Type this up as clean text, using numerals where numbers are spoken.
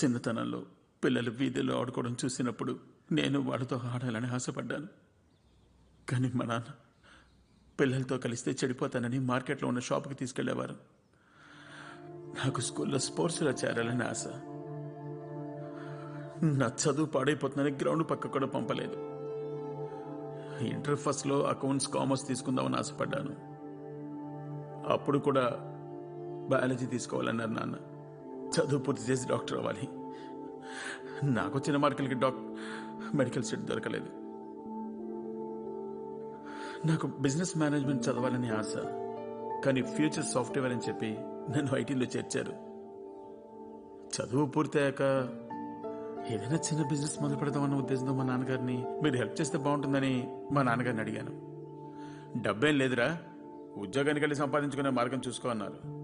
చిన్నతనంలో పిల్లలు వీధిలో ఆడుకోవడం చూసినప్పుడు నేను వాళ్ళతో ఆడాలని ఆశపడ్డాను. కానీ మా నాన్న పిల్లలతో కలిస్తే చెడిపోతానని మార్కెట్లో ఉన్న షాప్కి తీసుకెళ్లేవారు. నాకు స్కూల్లో స్పోర్ట్స్లో చేరాలని ఆశ. నా చదువు పాడైపోతుందని గ్రౌండ్ పక్క కూడా పంపలేదు. ఇంటర్ ఫస్ట్లో అకౌంట్స్ కామర్స్ తీసుకుందామని ఆశపడ్డాను. అప్పుడు కూడా బయాలజీ తీసుకోవాలన్నారు నాన్న. చదువు పూర్తి చేసి డాక్టర్ అవ్వాలి. నాకు వచ్చిన మార్కులకి మెడికల్ సీట్ దొరకలేదు. నాకు బిజినెస్ మేనేజ్మెంట్ చదవాలని ఆశ. కానీ ఫ్యూచర్ సాఫ్ట్వేర్ అని చెప్పి నన్ను ఐటీలో చేర్చారు. చదువు పూర్తయ్యాక ఏదైనా చిన్న బిజినెస్ మొదలు పెడదామన్న ఉద్దేశంతో మా నాన్నగారిని మీరు హెల్ప్ చేస్తే బాగుంటుందని మా నాన్నగారిని అడిగాను. డబ్బేం లేదురా, ఉద్యోగానికి వెళ్ళి సంపాదించుకునే మార్గం చూసుకో అన్నారు.